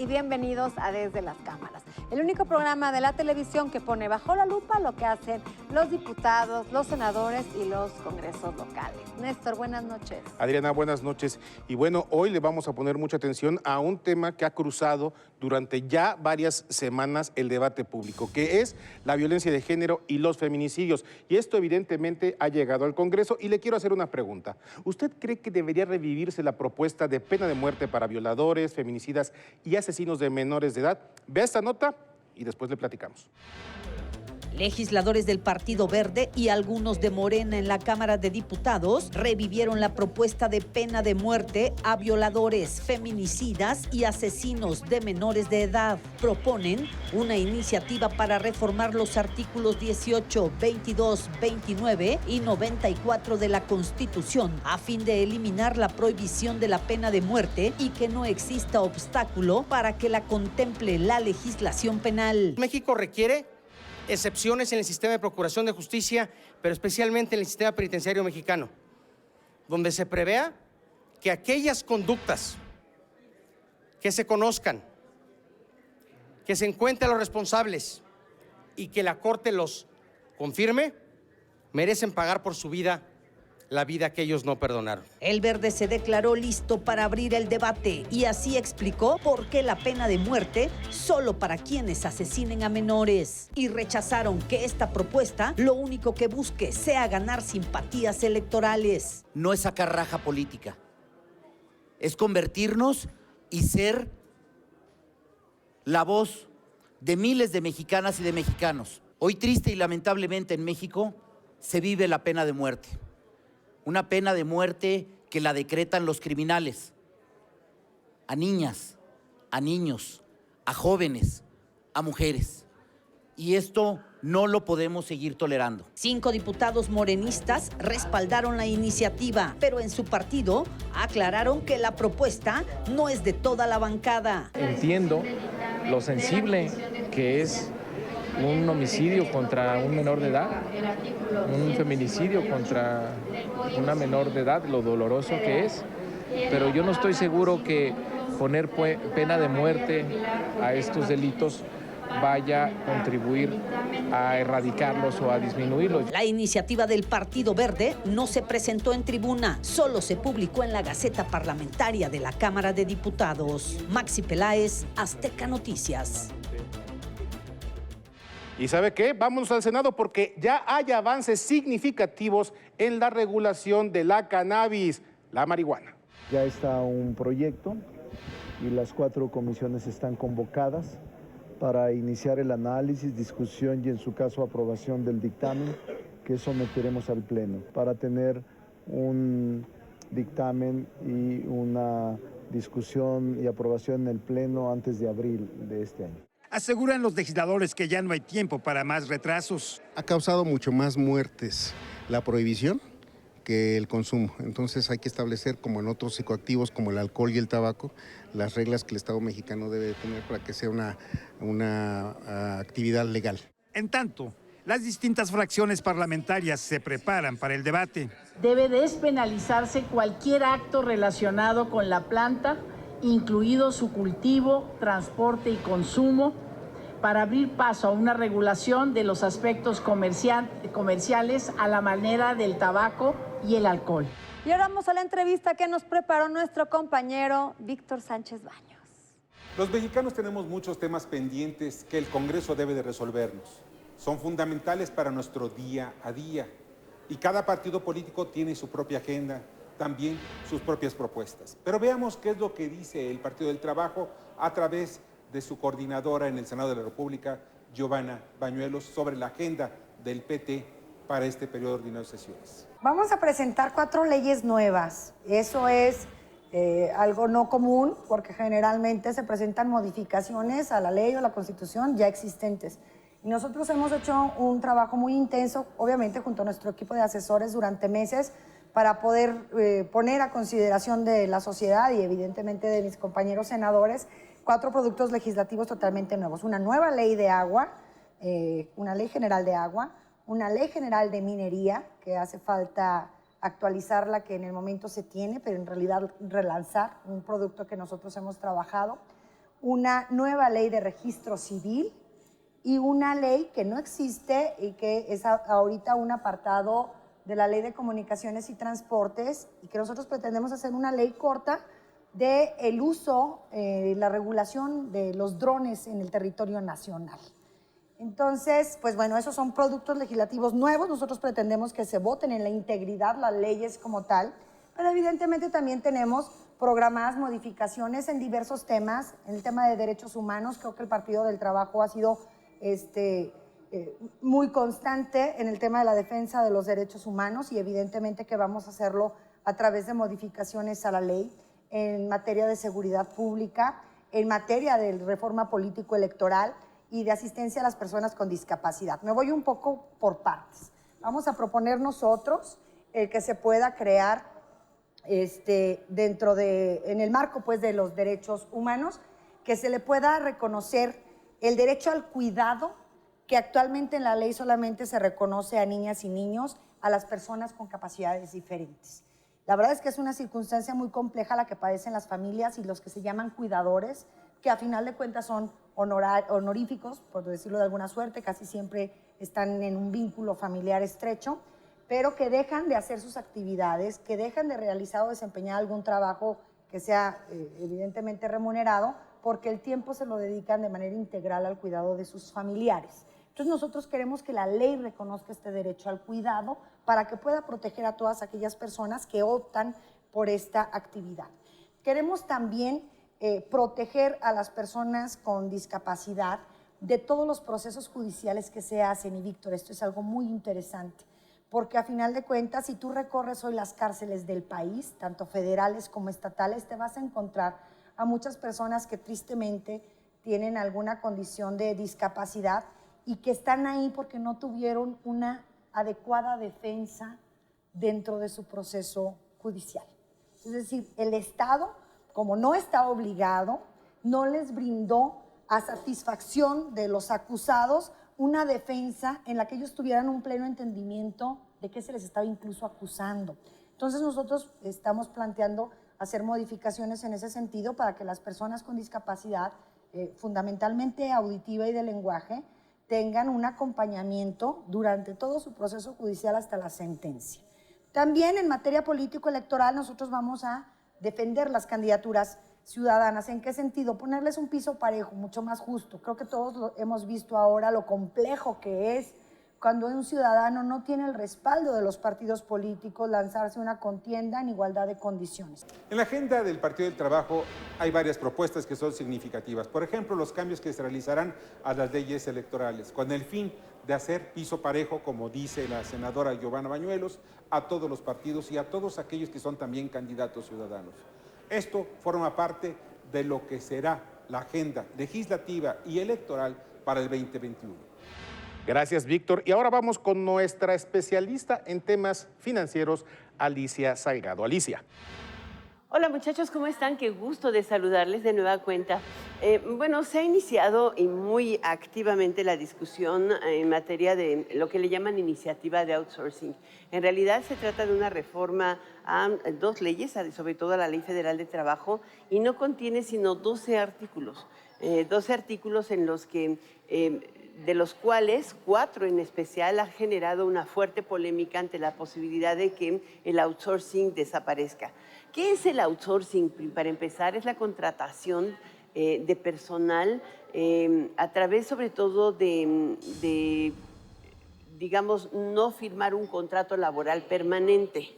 y bienvenidos a Desde las Cámaras, el único programa de la televisión que pone bajo la lupa lo que hacen los diputados, los senadores y los congresos locales. Néstor, buenas noches. Adriana, buenas noches. Y bueno, hoy le vamos a poner mucha atención a un tema que ha cruzado durante ya varias semanas el debate público, que es la violencia de género y los feminicidios. Y esto evidentemente ha llegado al Congreso y le quiero hacer una pregunta. ¿Usted cree que debería revivirse la propuesta de pena de muerte para violadores, feminicidas y asesinos de menores de edad? Vea esta nota y después le platicamos. Legisladores del Partido Verde y algunos de Morena en la Cámara de Diputados revivieron la propuesta de pena de muerte a violadores, feminicidas y asesinos de menores de edad. Proponen una iniciativa para reformar los artículos 18, 22, 29 y 94 de la Constitución a fin de eliminar la prohibición de la pena de muerte y que no exista obstáculo para que la contemple la legislación penal. México requiere excepciones en el sistema de procuración de justicia, pero especialmente en el sistema penitenciario mexicano, donde se prevea que aquellas conductas que se conozcan, que se encuentren los responsables y que la Corte los confirme, merecen pagar por su vida la vida que ellos no perdonaron. El Verde se declaró listo para abrir el debate y así explicó por qué la pena de muerte solo para quienes asesinen a menores. Y rechazaron que esta propuesta lo único que busque sea ganar simpatías electorales. No es sacar raja política, es convertirnos y ser la voz de miles de mexicanas y de mexicanos. Hoy triste y lamentablemente en México se vive la pena de muerte. Una pena de muerte que la decretan los criminales, a niñas, a niños, a jóvenes, a mujeres. Y esto no lo podemos seguir tolerando. 5 diputados morenistas respaldaron la iniciativa, pero en su partido aclararon que la propuesta no es de toda la bancada. Entiendo lo sensible que es un homicidio contra un menor de edad, un feminicidio contra una menor de edad, lo doloroso que es, pero yo no estoy seguro que poner pena de muerte a estos delitos vaya a contribuir a erradicarlos o a disminuirlos. La iniciativa del Partido Verde no se presentó en tribuna, solo se publicó en la Gaceta Parlamentaria de la Cámara de Diputados. Maxi Peláez, Azteca Noticias. ¿Y sabe qué? Vámonos al Senado porque ya hay avances significativos en la regulación de la cannabis, la marihuana. Ya está un proyecto y las 4 comisiones están convocadas para iniciar el análisis, discusión y en su caso aprobación del dictamen que someteremos al Pleno para tener un dictamen y una discusión y aprobación en el Pleno antes de abril de este año. Aseguran los legisladores que ya no hay tiempo para más retrasos. Ha causado mucho más muertes la prohibición que el consumo. Entonces hay que establecer, como en otros psicoactivos como el alcohol y el tabaco, las reglas que el Estado mexicano debe tener para que sea una actividad legal. En tanto, las distintas fracciones parlamentarias se preparan para el debate. Debe despenalizarse cualquier acto relacionado con la planta, incluido su cultivo, transporte y consumo, para abrir paso a una regulación de los aspectos comerciales a la manera del tabaco y el alcohol. Y ahora vamos a la entrevista que nos preparó nuestro compañero Víctor Sánchez Baños. Los mexicanos tenemos muchos temas pendientes que el Congreso debe de resolvernos. Son fundamentales para nuestro día a día y cada partido político tiene su propia agenda, también sus propias propuestas. Pero veamos qué es lo que dice el Partido del Trabajo a través de su coordinadora en el Senado de la República, Giovanna Bañuelos, sobre la agenda del PT para este periodo ordinario de sesiones. Vamos a presentar 4 leyes nuevas. Eso es algo no común porque generalmente se presentan modificaciones a la ley o a la Constitución ya existentes. Y nosotros hemos hecho un trabajo muy intenso, obviamente junto a nuestro equipo de asesores durante meses, para poder poner a consideración de la sociedad y evidentemente de mis compañeros senadores 4 productos legislativos totalmente nuevos. Una nueva ley de agua, una ley general de agua, una ley general de minería, que hace falta actualizarla, que en el momento se tiene, pero en realidad relanzar un producto que nosotros hemos trabajado. una nueva ley de registro civil y una ley que no existe y que es ahorita un apartado de la Ley de Comunicaciones y Transportes, y que nosotros pretendemos hacer una ley corta de el uso, la regulación de los drones en el territorio nacional. Entonces, pues bueno, esos son productos legislativos nuevos. Nosotros pretendemos que se voten en la integridad las leyes como tal, pero evidentemente también tenemos programadas modificaciones en diversos temas. En el tema de derechos humanos, creo que el Partido del Trabajo ha sido muy constante en el tema de la defensa de los derechos humanos, y evidentemente que vamos a hacerlo a través de modificaciones a la ley en materia de seguridad pública, en materia de reforma político-electoral y de asistencia a las personas con discapacidad. Me voy un poco por partes. Vamos a proponer nosotros que se pueda crear en el marco pues, de los derechos humanos, que se le pueda reconocer el derecho al cuidado, que actualmente en la ley solamente se reconoce a niñas y niños, a las personas con capacidades diferentes. La verdad es que es una circunstancia muy compleja la que padecen las familias y los que se llaman cuidadores, que a final de cuentas son honoríficos, por decirlo de alguna suerte, casi siempre están en un vínculo familiar estrecho, pero que dejan de hacer sus actividades, que dejan de realizar o desempeñar algún trabajo que sea evidentemente remunerado, porque el tiempo se lo dedican de manera integral al cuidado de sus familiares. Entonces nosotros queremos que la ley reconozca este derecho al cuidado para que pueda proteger a todas aquellas personas que optan por esta actividad. Queremos también proteger a las personas con discapacidad de todos los procesos judiciales que se hacen. Y Víctor, esto es algo muy interesante, porque a final de cuentas, si tú recorres hoy las cárceles del país, tanto federales como estatales, te vas a encontrar a muchas personas que tristemente tienen alguna condición de discapacidad y que están ahí porque no tuvieron una adecuada defensa dentro de su proceso judicial. Es decir, el Estado, como no está obligado, no les brindó a satisfacción de los acusados una defensa en la que ellos tuvieran un pleno entendimiento de qué se les estaba incluso acusando. Entonces nosotros estamos planteando hacer modificaciones en ese sentido para que las personas con discapacidad, fundamentalmente auditiva y de lenguaje, tengan un acompañamiento durante todo su proceso judicial hasta la sentencia. También en materia político-electoral nosotros vamos a defender las candidaturas ciudadanas. ¿En qué sentido? Ponerles un piso parejo, mucho más justo. Creo que todos hemos visto ahora lo complejo que es cuando un ciudadano no tiene el respaldo de los partidos políticos, lanzarse a una contienda en igualdad de condiciones. En la agenda del Partido del Trabajo hay varias propuestas que son significativas. Por ejemplo, los cambios que se realizarán a las leyes electorales, con el fin de hacer piso parejo, como dice la senadora Giovanna Bañuelos, a todos los partidos y a todos aquellos que son también candidatos ciudadanos. Esto forma parte de lo que será la agenda legislativa y electoral para el 2021. Gracias, Víctor. Y ahora vamos con nuestra especialista en temas financieros, Alicia Salgado. Alicia. Hola muchachos, ¿cómo están? Qué gusto de saludarles de nueva cuenta. Bueno, se ha iniciado y muy activamente la discusión en materia de lo que le llaman iniciativa de outsourcing. En realidad se trata de una reforma a dos leyes, sobre todo a la Ley Federal de Trabajo, y no contiene sino 12 artículos. 12 artículos en los que, de los cuales 4 en especial han generado una fuerte polémica ante la posibilidad de que el outsourcing desaparezca. ¿Qué es el outsourcing? Para empezar, es la contratación de personal a través sobre todo de, digamos, no firmar un contrato laboral permanente.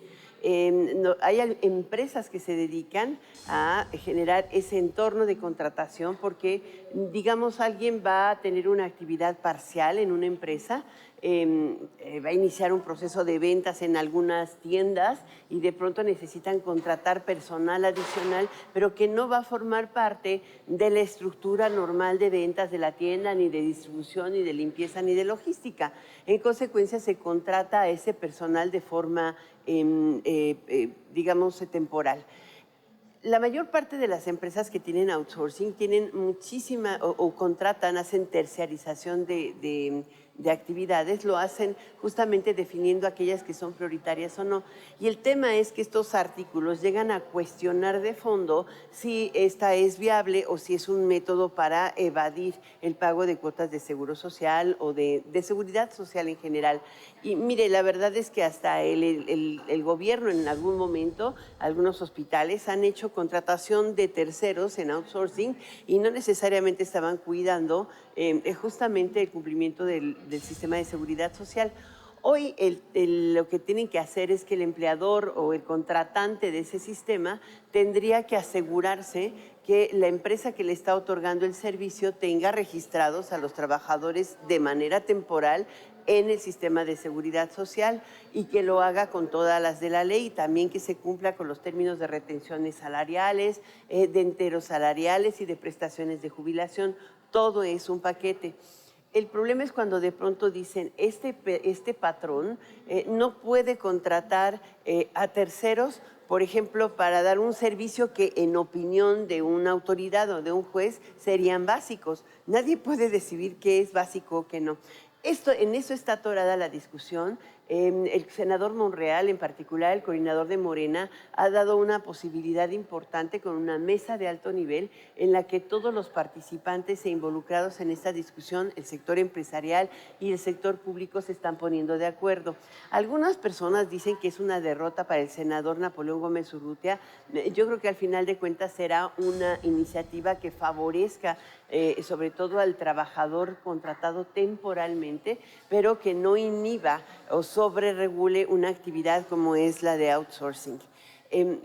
Hay empresas que se dedican a generar ese entorno de contratación porque, digamos, alguien va a tener una actividad parcial en una empresa, va a iniciar un proceso de ventas en algunas tiendas y de pronto necesitan contratar personal adicional, pero que no va a formar parte de la estructura normal de ventas de la tienda, ni de distribución, ni de limpieza, ni de logística. En consecuencia, se contrata a ese personal de forma, digamos, temporal. La mayor parte de las empresas que tienen outsourcing tienen muchísima o contratan, hacen terciarización de actividades, lo hacen justamente definiendo aquellas que son prioritarias o no. Y el tema es que estos artículos llegan a cuestionar de fondo si esta es viable o si es un método para evadir el pago de cuotas de seguro social o de seguridad social en general. Y mire, la verdad es que hasta el gobierno en algún momento, algunos hospitales han hecho contratación de terceros en outsourcing y no necesariamente estaban cuidando justamente el cumplimiento del sistema de seguridad social. Hoy lo que tienen que hacer es que el empleador o el contratante de ese sistema tendría que asegurarse que la empresa que le está otorgando el servicio tenga registrados a los trabajadores de manera temporal en el sistema de seguridad social y que lo haga con todas las de la ley y también que se cumpla con los términos de retenciones salariales, de enteros salariales y de prestaciones de jubilación. Todo es un paquete. El problema es cuando de pronto dicen, este patrón no puede contratar a terceros, por ejemplo, para dar un servicio que en opinión de una autoridad o de un juez serían básicos. Nadie puede decidir qué es básico o qué no. En eso está atorada la discusión. El senador Monreal, en particular el coordinador de Morena, ha dado una posibilidad importante con una mesa de alto nivel en la que todos los participantes e involucrados en esta discusión, el sector empresarial y el sector público, se están poniendo de acuerdo. Algunas personas dicen que es una derrota para el senador Napoleón Gómez Urrutia. Yo creo que al final de cuentas será una iniciativa que favorezca sobre todo al trabajador contratado temporalmente, pero que no inhiba o sobreregule una actividad como es la de outsourcing.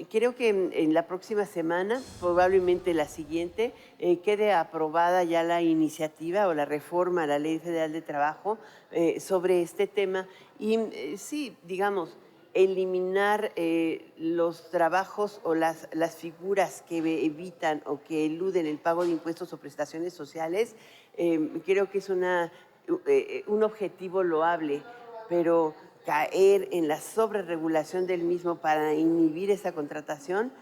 Creo que en la próxima semana, probablemente la siguiente, quede aprobada ya la iniciativa o la reforma a la Ley Federal de Trabajo sobre este tema. Y sí, digamos, eliminar los trabajos o las figuras que evitan o que eluden el pago de impuestos o prestaciones sociales, creo que es un objetivo loable, pero caer en la sobreregulación del mismo para inhibir esa contratación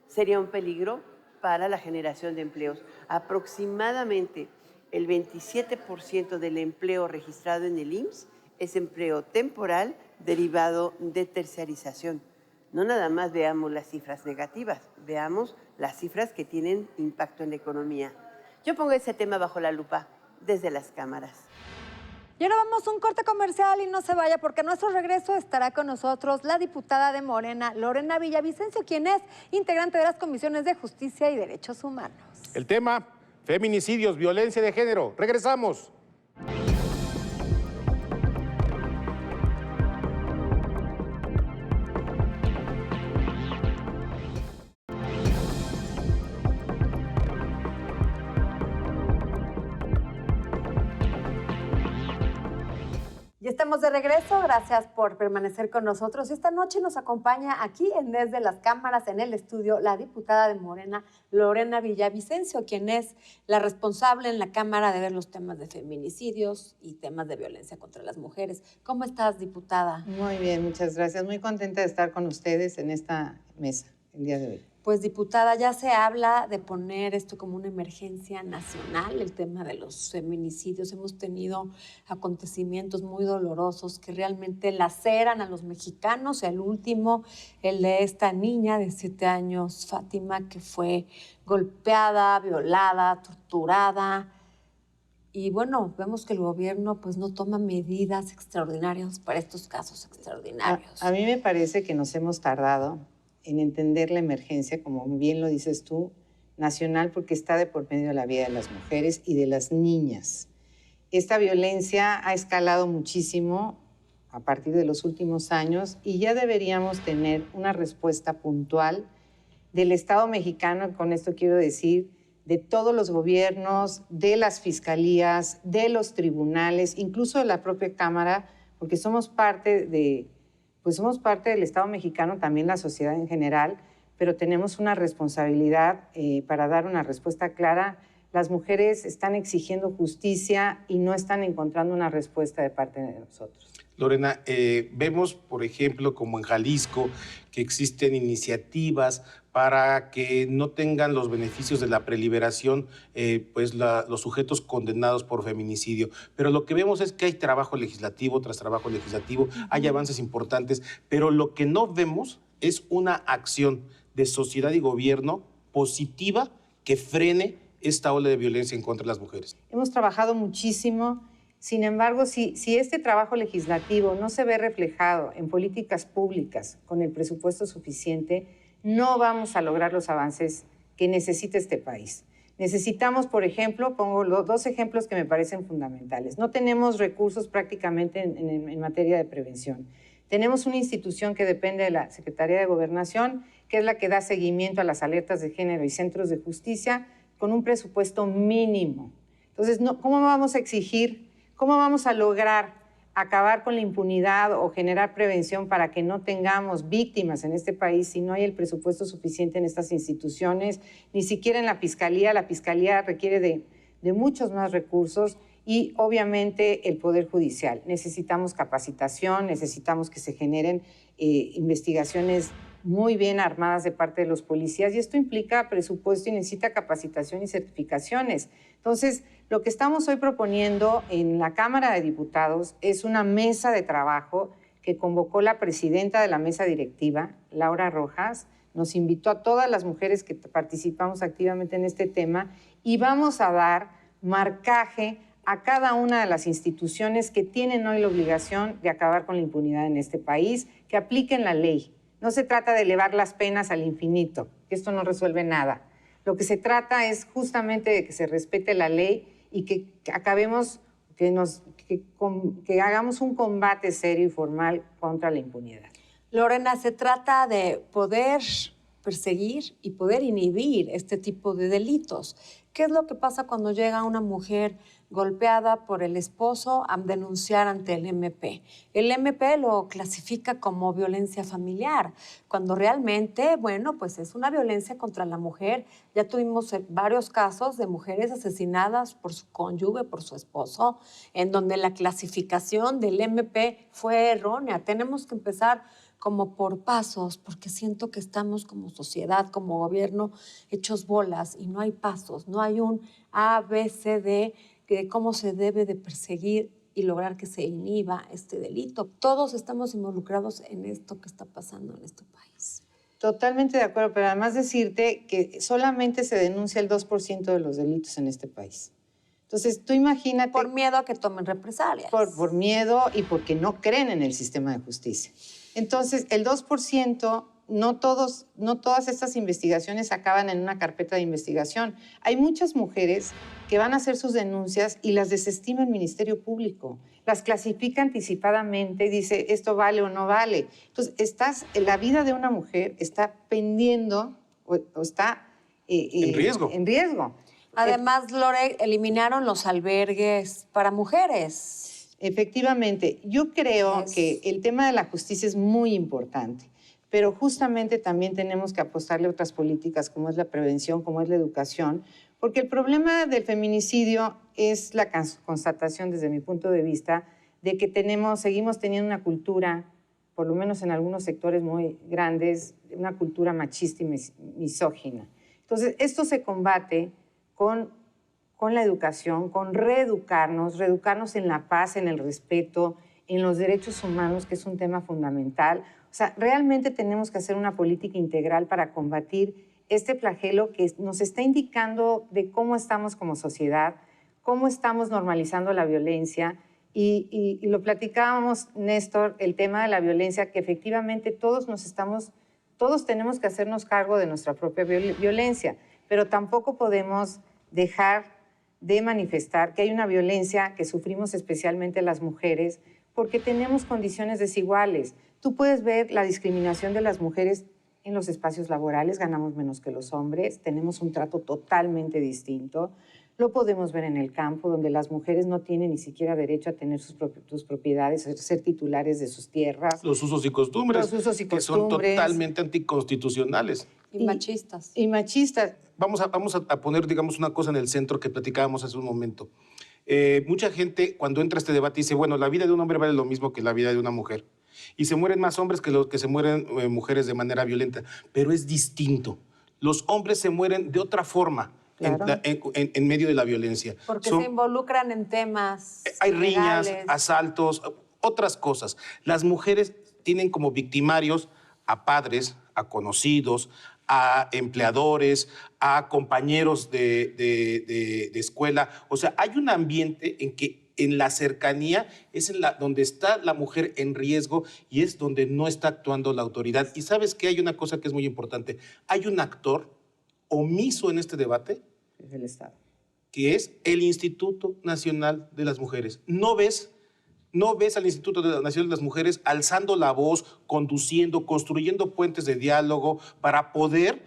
sería un peligro para la generación de empleos. Aproximadamente el 27% del empleo registrado en el IMSS es empleo temporal derivado de terciarización. No nada más veamos las cifras negativas, veamos las cifras que tienen impacto en la economía. Yo pongo ese tema bajo la lupa desde las cámaras. Y ahora vamos a un corte comercial y no se vaya porque a nuestro regreso estará con nosotros la diputada de Morena, Lorena Villavicencio, quien es integrante de las comisiones de Justicia y Derechos Humanos. El tema, feminicidios, violencia de género. Regresamos. Y estamos de regreso, gracias por permanecer con nosotros. Esta noche nos acompaña aquí Desde las Cámaras, en el estudio, la diputada de Morena, Lorena Villavicencio, quien es la responsable en la Cámara de ver los temas de feminicidios y temas de violencia contra las mujeres. ¿Cómo estás, diputada? Muy bien, muchas gracias. Muy contenta de estar con ustedes en esta mesa el día de hoy. Pues, diputada, ya se habla de poner esto como una emergencia nacional, el tema de los feminicidios. Hemos tenido acontecimientos muy dolorosos que realmente laceran a los mexicanos. El último, el de esta niña de 7 años, Fátima, que fue golpeada, violada, torturada. Y bueno, vemos que el gobierno pues no toma medidas extraordinarias para estos casos extraordinarios. A mí me parece que nos hemos tardado en entender la emergencia, como bien lo dices tú, nacional, porque está de por medio de la vida de las mujeres y de las niñas. Esta violencia ha escalado muchísimo a partir de los últimos años y ya deberíamos tener una respuesta puntual del Estado mexicano, con esto quiero decir, de todos los gobiernos, de las fiscalías, de los tribunales, incluso de la propia Cámara, porque somos parte del Estado mexicano, también la sociedad en general, pero tenemos una responsabilidad para dar una respuesta clara. Las mujeres están exigiendo justicia y no están encontrando una respuesta de parte de nosotros. Lorena, vemos, por ejemplo, como en Jalisco, que existen iniciativas para que no tengan los beneficios de la preliberación pues los sujetos condenados por feminicidio. Pero lo que vemos es que hay trabajo legislativo tras trabajo legislativo, hay avances importantes, pero lo que no vemos es una acción de sociedad y gobierno positiva que frene esta ola de violencia en contra de las mujeres. Hemos trabajado muchísimo. Sin embargo, si este trabajo legislativo no se ve reflejado en políticas públicas con el presupuesto suficiente, no vamos a lograr los avances que necesita este país. Necesitamos, por ejemplo, pongo los 2 ejemplos que me parecen fundamentales. No tenemos recursos prácticamente en materia de prevención. Tenemos una institución que depende de la Secretaría de Gobernación, que es la que da seguimiento a las alertas de género y centros de justicia, con un presupuesto mínimo. Entonces, ¿cómo vamos a exigir? ¿Cómo vamos a lograr acabar con la impunidad o generar prevención para que no tengamos víctimas en este país si no hay el presupuesto suficiente en estas instituciones? Ni siquiera en la Fiscalía. La Fiscalía requiere de muchos más recursos y obviamente el Poder Judicial. Necesitamos capacitación, necesitamos que se generen investigaciones muy bien armadas de parte de los policías y esto implica presupuesto y necesita capacitación y certificaciones. Entonces, lo que estamos hoy proponiendo en la Cámara de Diputados es una mesa de trabajo que convocó la presidenta de la mesa directiva, Laura Rojas, nos invitó a todas las mujeres que participamos activamente en este tema y vamos a dar marcaje a cada una de las instituciones que tienen hoy la obligación de acabar con la impunidad en este país, que apliquen la ley. No se trata de elevar las penas al infinito, que esto no resuelve nada. Lo que se trata es justamente de que se respete la ley y que acabemos, que hagamos un combate serio y formal contra la impunidad. Lorena, se trata de poder perseguir y poder inhibir este tipo de delitos. ¿Qué es lo que pasa cuando llega una mujer golpeada por el esposo a denunciar ante el MP? El MP lo clasifica como violencia familiar, cuando realmente, bueno, pues es una violencia contra la mujer. Ya tuvimos varios casos de mujeres asesinadas por su cónyuge, por su esposo, en donde la clasificación del MP fue errónea. Tenemos que empezar como por pasos, porque siento que estamos como sociedad, como gobierno, hechos bolas y no hay pasos, no hay un A, B, C, D de cómo se debe de perseguir y lograr que se inhiba este delito. Todos estamos involucrados en esto que está pasando en este país. Totalmente de acuerdo, pero además decirte que solamente se denuncia el 2% de los delitos en este país. Entonces, tú imagínate... Por miedo a que tomen represalias. Por miedo y porque no creen en el sistema de justicia. Entonces, el 2%, no todas estas investigaciones acaban en una carpeta de investigación. Hay muchas mujeres que van a hacer sus denuncias y las desestima el Ministerio Público. Las clasifica anticipadamente y dice, esto vale o no vale. Entonces, la vida de una mujer está pendiendo o está... en riesgo. En riesgo. Además, Lore, eliminaron los albergues para mujeres. Efectivamente, yo creo que el tema de la justicia es muy importante, pero justamente también tenemos que apostarle a otras políticas como es la prevención, como es la educación, porque el problema del feminicidio es la constatación, desde mi punto de vista, de que seguimos teniendo una cultura, por lo menos en algunos sectores muy grandes, una cultura machista y misógina. Entonces, esto se combate con la educación, con reeducarnos en la paz, en el respeto, en los derechos humanos, que es un tema fundamental. O sea, realmente tenemos que hacer una política integral para combatir este flagelo que nos está indicando de cómo estamos como sociedad, cómo estamos normalizando la violencia. Y lo platicábamos, Néstor, el tema de la violencia, que efectivamente todos tenemos que hacernos cargo de nuestra propia violencia, pero tampoco podemos dejar de manifestar que hay una violencia que sufrimos especialmente las mujeres porque tenemos condiciones desiguales. Tú puedes ver la discriminación de las mujeres en los espacios laborales, ganamos menos que los hombres, tenemos un trato totalmente distinto. Lo podemos ver en el campo, donde las mujeres no tienen ni siquiera derecho a tener sus propiedades, a ser titulares de sus tierras. Los usos y costumbres, que son totalmente anticonstitucionales. Y machistas. Y machistas. Vamos a poner, digamos, una cosa en el centro que platicábamos hace un momento. Mucha gente cuando entra a este debate dice, bueno, la vida de un hombre vale lo mismo que la vida de una mujer. Y se mueren más hombres que los que se mueren mujeres de manera violenta. Pero es distinto. Los hombres se mueren de otra forma. Claro. En medio de la violencia. Porque se involucran en temas hay riñas, legales, asaltos, otras cosas. Las mujeres tienen como victimarios a padres, a conocidos, a empleadores, a compañeros de escuela. O sea, hay un ambiente en que en la cercanía es donde está la mujer en riesgo y es donde no está actuando la autoridad. Y ¿sabes qué? Hay una cosa que es muy importante. Hay un actor omiso en este debate, es el Estado, que es el Instituto Nacional de las Mujeres. No ves al Instituto Nacional de las Mujeres alzando la voz, conduciendo, construyendo puentes de diálogo para poder,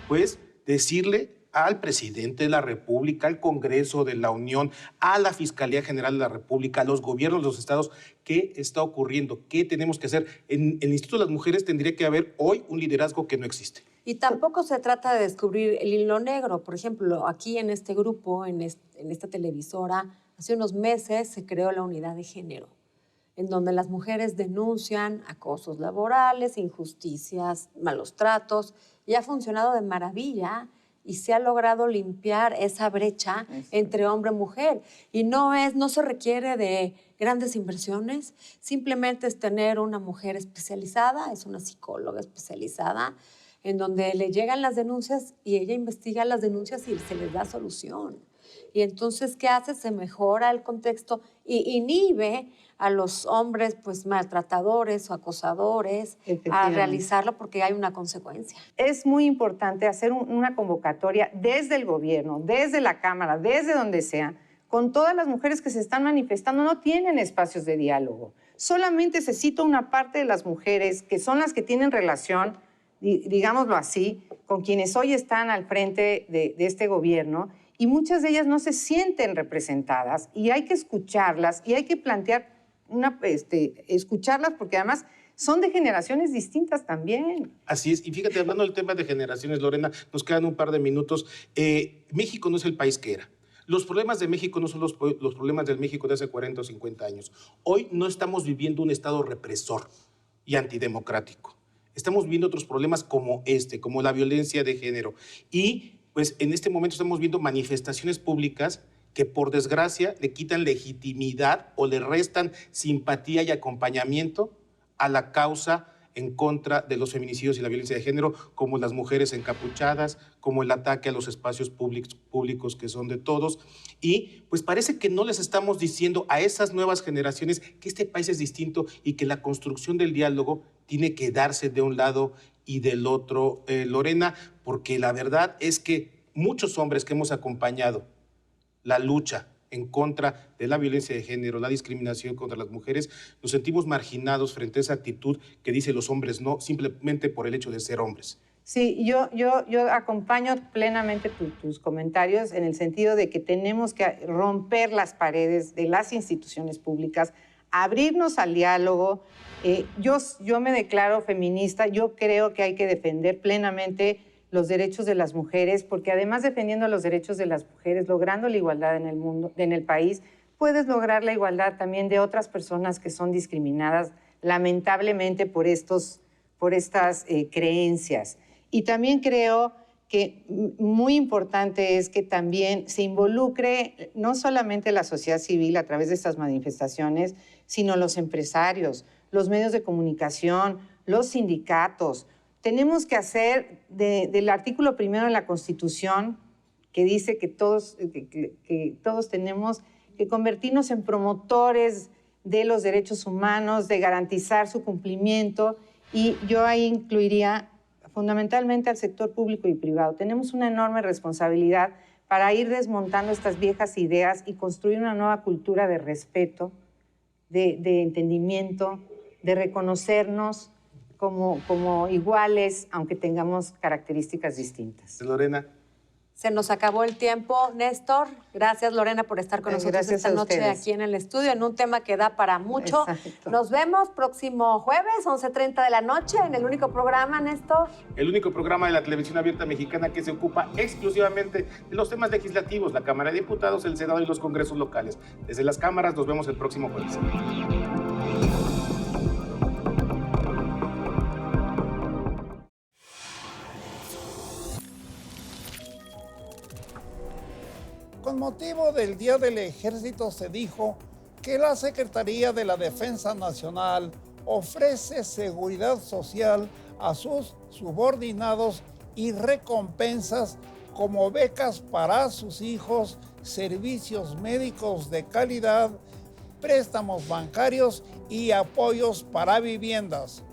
pues, decirle al presidente de la República, al Congreso de la Unión, a la Fiscalía General de la República, a los gobiernos de los estados, qué está ocurriendo, qué tenemos que hacer. En el Instituto de las Mujeres tendría que haber hoy un liderazgo que no existe. Y tampoco se trata de descubrir el hilo negro. Por ejemplo, aquí en este grupo, en esta televisora, hace unos meses se creó la unidad de género, en donde las mujeres denuncian acosos laborales, injusticias, malos tratos, y ha funcionado de maravilla y se ha logrado limpiar esa brecha entre hombre y mujer. Y no se requiere de grandes inversiones, simplemente es tener una mujer especializada, es una psicóloga especializada, en donde le llegan las denuncias y ella investiga las denuncias y se les da solución. Y entonces, ¿qué hace? Se mejora el contexto y inhibe a los hombres pues maltratadores o acosadores a realizarlo porque hay una consecuencia. Es muy importante hacer una convocatoria desde el gobierno, desde la Cámara, desde donde sea, con todas las mujeres que se están manifestando. No tienen espacios de diálogo. Solamente se cita una parte de las mujeres que son las que tienen relación, digámoslo así, con quienes hoy están al frente de este gobierno, y muchas de ellas no se sienten representadas y hay que escucharlas y hay que plantear, escucharlas porque además son de generaciones distintas también. Así es, y fíjate, hablando del tema de generaciones, Lorena, nos quedan un par de minutos. México no es el país que era. Los problemas de México no son los problemas del México de hace 40 o 50 años. Hoy no estamos viviendo un estado represor y antidemocrático. Estamos viviendo otros problemas como como la violencia de género. Y pues en este momento estamos viendo manifestaciones públicas que por desgracia le quitan legitimidad o le restan simpatía y acompañamiento a la causa en contra de los feminicidios y la violencia de género, como las mujeres encapuchadas, como el ataque a los espacios públicos que son de todos. Y pues parece que no les estamos diciendo a esas nuevas generaciones que este país es distinto y que la construcción del diálogo tiene que darse de un lado y del otro, Lorena, porque la verdad es que muchos hombres que hemos acompañado la lucha en contra de la violencia de género, la discriminación contra las mujeres, nos sentimos marginados frente a esa actitud que dice los hombres no, simplemente por el hecho de ser hombres. Sí, yo acompaño plenamente tus comentarios en el sentido de que tenemos que romper las paredes de las instituciones públicas, abrirnos al diálogo. Yo me declaro feminista, yo creo que hay que defender plenamente los derechos de las mujeres, porque además defendiendo los derechos de las mujeres, logrando la igualdad en el mundo, en el país, puedes lograr la igualdad también de otras personas que son discriminadas lamentablemente por estas creencias. Y también creo que muy importante es que también se involucre no solamente la sociedad civil a través de estas manifestaciones, sino los empresarios, los medios de comunicación, los sindicatos. Tenemos que hacer del artículo 1 de la Constitución, que dice que todos tenemos que convertirnos en promotores de los derechos humanos, de garantizar su cumplimiento, y yo ahí incluiría fundamentalmente al sector público y privado. Tenemos una enorme responsabilidad para ir desmontando estas viejas ideas y construir una nueva cultura de respeto, de entendimiento, de reconocernos como iguales, aunque tengamos características distintas. Lorena. Se nos acabó el tiempo, Néstor. Gracias, Lorena, por estar con nosotros Gracias esta a noche ustedes. aquí en el estudio, en un tema que da para mucho. Exacto. Nos vemos próximo jueves, 11:30 de la noche, en el único programa, Néstor. El único programa de la televisión abierta mexicana que se ocupa exclusivamente de los temas legislativos, la Cámara de Diputados, el Senado y los congresos locales. Desde las cámaras nos vemos el próximo jueves. Con motivo del Día del Ejército se dijo que la Secretaría de la Defensa Nacional ofrece seguridad social a sus subordinados y recompensas como becas para sus hijos, servicios médicos de calidad, préstamos bancarios y apoyos para viviendas.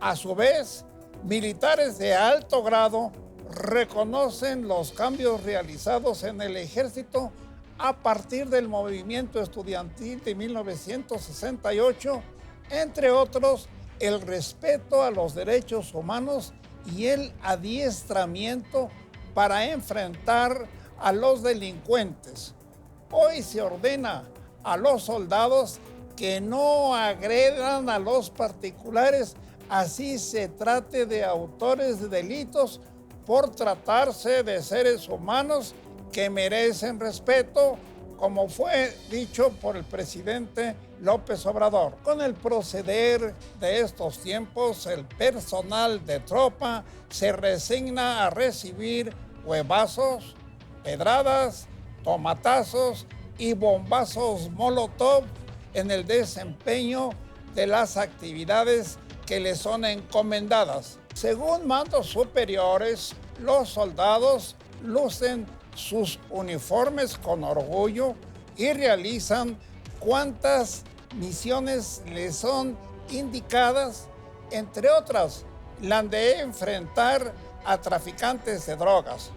A su vez, militares de alto grado reconocen los cambios realizados en el ejército a partir del movimiento estudiantil de 1968, entre otros, el respeto a los derechos humanos y el adiestramiento para enfrentar a los delincuentes. Hoy se ordena a los soldados que no agredan a los particulares, así se trate de autores de delitos, por tratarse de seres humanos que merecen respeto, como fue dicho por el presidente López Obrador. Con el proceder de estos tiempos, el personal de tropa se resigna a recibir huevazos, pedradas, tomatazos y bombazos molotov en el desempeño de las actividades que les son encomendadas. Según mandos superiores, los soldados lucen sus uniformes con orgullo y realizan cuantas misiones les son indicadas, entre otras, la de enfrentar a traficantes de drogas.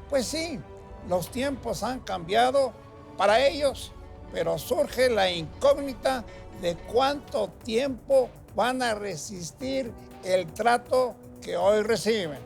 Pues sí, los tiempos han cambiado para ellos, pero surge la incógnita de cuánto tiempo van a resistir el trato que hoy reciben.